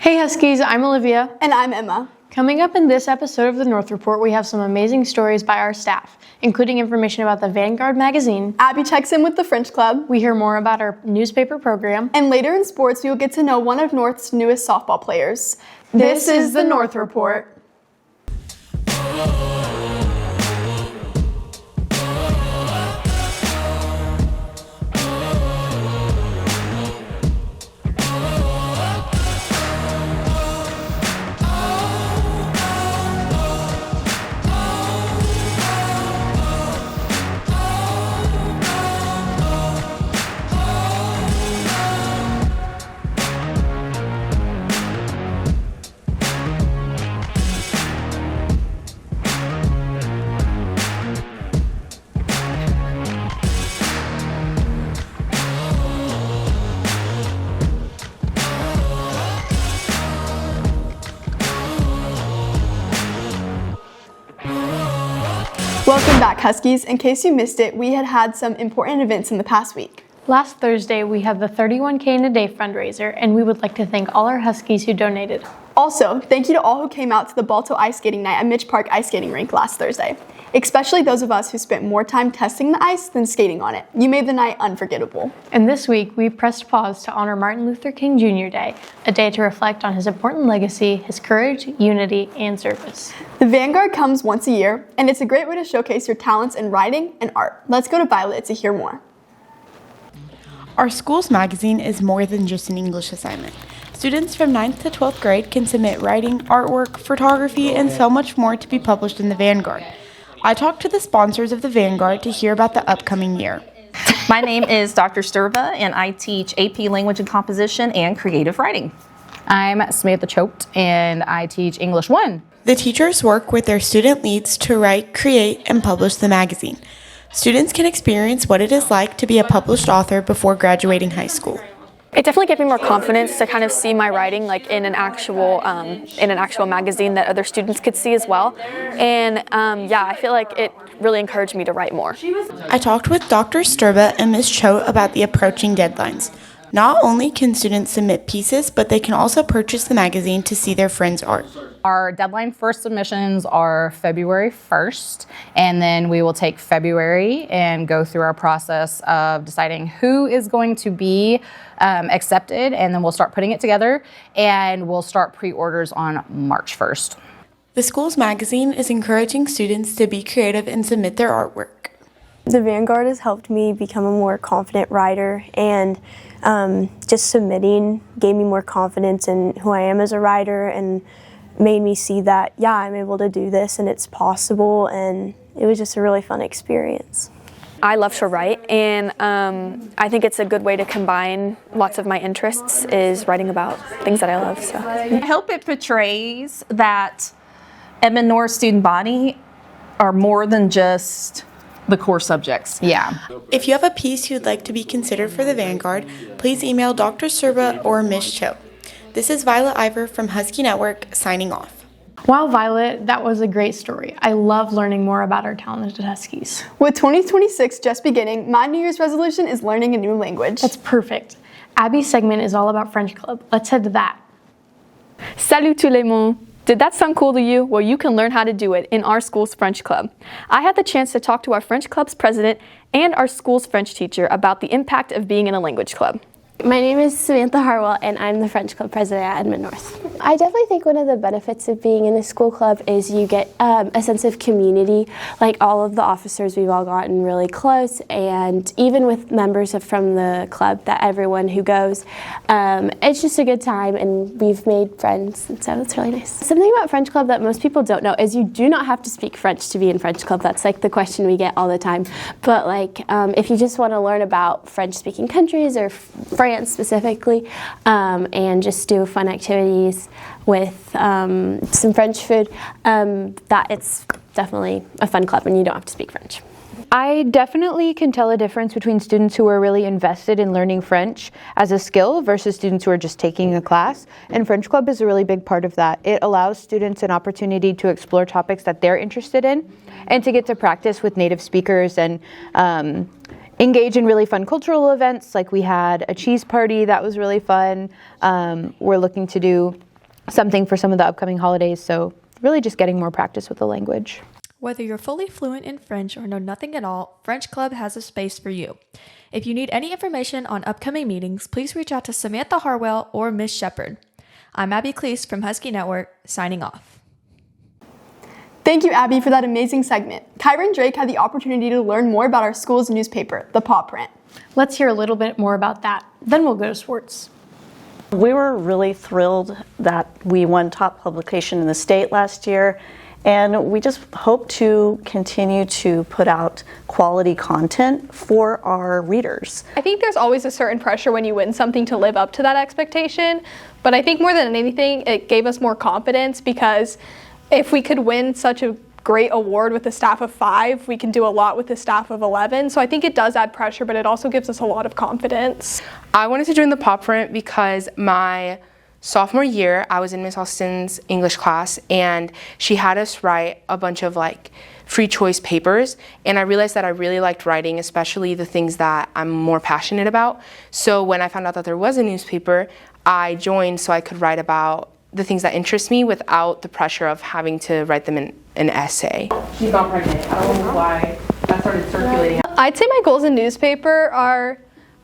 Hey Huskies, I'm Olivia. And I'm Emma. Coming up in this episode of the North Report, we have some amazing stories by our staff, including information about the Vanguard magazine. Abby checks in with the French Club. We hear more about our newspaper program. And later in sports, we will get to know one of North's newest softball players. This is the North Report. Welcome back, Huskies. In case you missed it, we had some important events in the past week. Last Thursday, we had the 31K in a Day fundraiser, and we would like to thank all our Huskies who donated. Also, thank you to all who came out to the Balto Ice Skating Night at Mitch Park Ice Skating Rink last Thursday, especially those of us who spent more time testing the ice than skating on it. You made the night unforgettable. And this week, we pressed pause to honor Martin Luther King Jr. Day, a day to reflect on his important legacy, his courage, unity, and service. The Vanguard comes once a year, and it's a great way to showcase your talents in writing and art. Let's go to Violet to hear more. Our school's magazine is more than just an English assignment. Students from 9th to 12th grade can submit writing, artwork, photography, and so much more to be published in the Vanguard. I talked to the sponsors of the Vanguard to hear about the upcoming year. My name is Dr. Sturba, and I teach AP Language and Composition and Creative Writing. I'm Samantha Choate, and I teach English 1. The teachers work with their student leads to write, create, and publish the magazine. Students can experience what it is like to be a published author before graduating high school. It definitely gave me more confidence to kind of see my writing like in an actual magazine that other students could see as well. And I feel like it really encouraged me to write more. I talked with Dr. Sturba and Ms. Choate about the approaching deadlines. Not only can students submit pieces, but they can also purchase the magazine to see their friends' art. Our deadline for submissions are February 1st, and then we will take February and go through our process of deciding who is going to be accepted, and then we'll start putting it together, and we'll start pre-orders on March 1st. The school's magazine is encouraging students to be creative and submit their artwork. The Vanguard has helped me become a more confident writer, and just submitting gave me more confidence in who I am as a writer and made me see that, I'm able to do this and it's possible, and it was just a really fun experience. I love to write, and I think it's a good way to combine lots of my interests is writing about things that I love. So I hope it portrays that Edmond North student body are more than just the core subjects. Yeah. If you have a piece you'd like to be considered for the Vanguard, please email Dr. Sturba or Ms. Choate. This is Violet Ivor from Husky Network signing off. Wow, Violet, that was a great story. I love learning more about our talented Huskies. With 2026 just beginning, my New Year's resolution is learning a new language. That's perfect. Abby's segment is all about French Club. Let's head to that. Salut tout le monde! Did that sound cool to you? Well, you can learn how to do it in our school's French Club. I had the chance to talk to our French Club's president and our school's French teacher about the impact of being in a language club. My name is Samantha Harwell, and I'm the French Club president at Edmond North. I definitely think one of the benefits of being in a school club is you get a sense of community. Like all of the officers, we've all gotten really close, and even with members from the club, that everyone who goes, it's just a good time, and we've made friends, and so it's really nice. Something about French Club that most people don't know is you do not have to speak French to be in French Club. That's like the question we get all the time. But if you just want to learn about French-speaking countries or France specifically, and just do fun activities with some French food, that it's definitely a fun club and you don't have to speak French. I definitely can tell a difference between students who are really invested in learning French as a skill versus students who are just taking a class. And French Club is a really big part of that. It allows students an opportunity to explore topics that they're interested in and to get to practice with native speakers and engage in really fun cultural events. Like we had a cheese party that was really fun. We're looking to do something for some of the upcoming holidays. So really just getting more practice with the language. Whether you're fully fluent in French or know nothing at all, French Club has a space for you. If you need any information on upcoming meetings, please reach out to Samantha Harwell or Ms. Shepard. I'm Abby Cleese from Husky Network, signing off. Thank you, Abby, for that amazing segment. Kyron Drake had the opportunity to learn more about our school's newspaper, The Paw Print. Let's hear a little bit more about that. Then we'll go to sports. We were really thrilled that we won top publication in the state last year, and we just hope to continue to put out quality content for our readers. I think there's always a certain pressure when you win something to live up to that expectation, but I think more than anything, it gave us more confidence because if we could win such a great award with a staff of 5, we can do a lot with a staff of 11. So I think it does add pressure, but it also gives us a lot of confidence. I wanted to join the Paw Print because my sophomore year, I was in Miss Austin's English class, and she had us write a bunch of free choice papers, and I realized that I really liked writing, especially the things that I'm more passionate about. So when I found out that there was a newspaper, I joined so I could write about the things that interest me without the pressure of having to write them in an essay. She's not pregnant. I don't know why that started circulating. I'd say my goals in newspaper are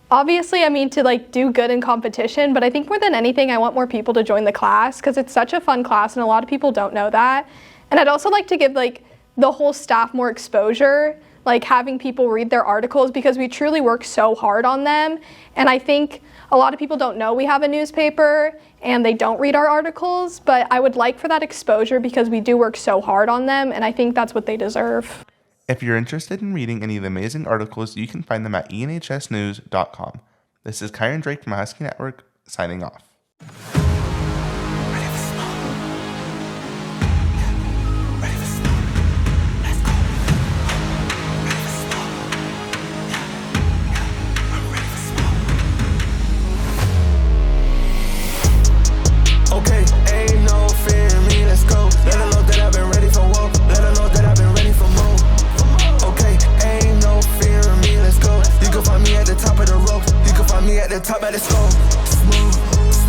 obviously, to do good in competition, but I think more than anything, I want more people to join the class because it's such a fun class and a lot of people don't know that. And I'd also like to give the whole staff more exposure, having people read their articles because we truly work so hard on them. And I think a lot of people don't know we have a newspaper and they don't read our articles, but I would like for that exposure because we do work so hard on them, and I think that's what they deserve. If you're interested in reading any of the amazing articles, you can find them at enhsnews.com. This is Kyron Drake from Husky Network, signing off. Okay, ain't no fear in me, let's go. Let her know that I've been ready for war. Let her know that I've been ready for more. Okay, ain't no fear in me, let's go. You can find me at the top of the rope. You can find me at the top of the scope.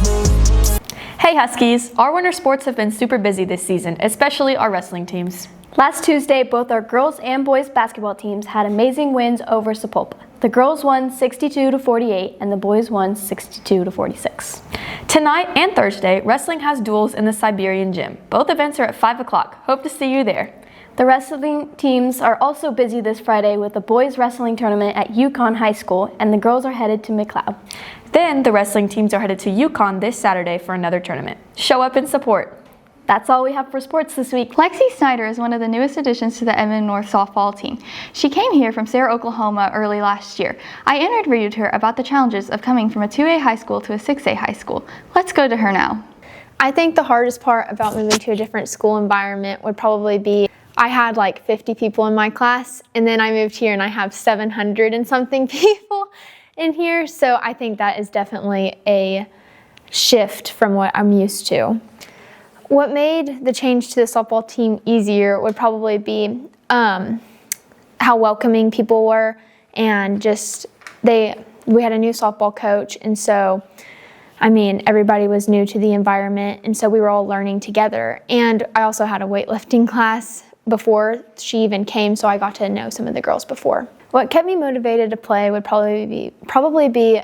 Smooth. Hey Huskies! Our winter sports have been super busy this season, especially our wrestling teams. Last Tuesday, both our girls and boys basketball teams had amazing wins over Sapulpa. The girls won 62-48 and the boys won 62-46. Tonight and Thursday, wrestling has duels in the Siberian Gym. Both events are at 5 o'clock. Hope to see you there. The wrestling teams are also busy this Friday with the boys wrestling tournament at Yukon High School, and the girls are headed to McLeod. Then the wrestling teams are headed to Yukon this Saturday for another tournament. Show up and support. That's all we have for sports this week. Lexi Snyder is one of the newest additions to the Edmond North softball team. She came here from Sarah, Oklahoma early last year. I interviewed her about the challenges of coming from a 2A high school to a 6A high school. Let's go to her now. I think the hardest part about moving to a different school environment would probably be I had 50 people in my class, and then I moved here and I have 700 and something people in here. So I think that is definitely a shift from what I'm used to. What made the change to the softball team easier would probably be how welcoming people were, and just we had a new softball coach, and so everybody was new to the environment, and so we were all learning together. And I also had a weightlifting class before she even came, so I got to know some of the girls before. What kept me motivated to play would probably be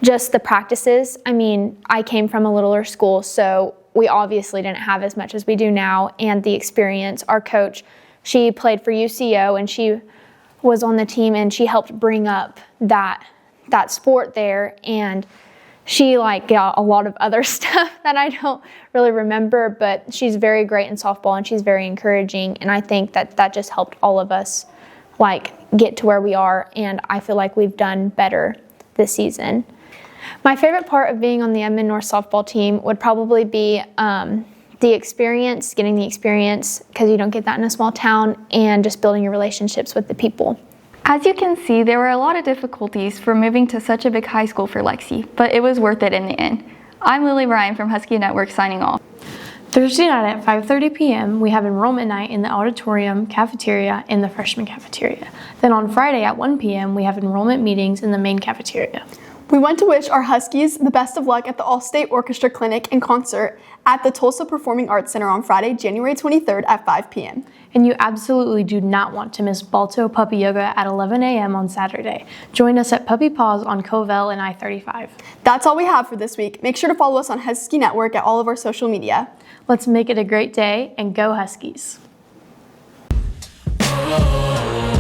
just the practices. I came from a littler school, so we obviously didn't have as much as we do now, and the experience. Our coach, she played for UCO, and she was on the team, and she helped bring up that sport there, and she got a lot of other stuff that I don't really remember, but she's very great in softball, and she's very encouraging, and I think that just helped all of us get to where we are, and I feel like we've done better this season. My favorite part of being on the Edmond North softball team would probably be the experience, getting the experience, because you don't get that in a small town, and just building your relationships with the people. As you can see, there were a lot of difficulties for moving to such a big high school for Lexi, but it was worth it in the end. I'm Lily Ryan from Husky Network signing off. Thursday night at 5:30 p.m., we have enrollment night in the auditorium, cafeteria, and the freshman cafeteria. Then on Friday at 1 p.m., we have enrollment meetings in the main cafeteria. We want to wish our Huskies the best of luck at the All-State Orchestra Clinic and Concert at the Tulsa Performing Arts Center on Friday, January 23rd at 5 p.m. And you absolutely do not want to miss Balto Puppy Yoga at 11 a.m. on Saturday. Join us at Puppy Paws on Covell and I-35. That's all we have for this week. Make sure to follow us on Husky Network at all of our social media. Let's make it a great day and go Huskies. Oh.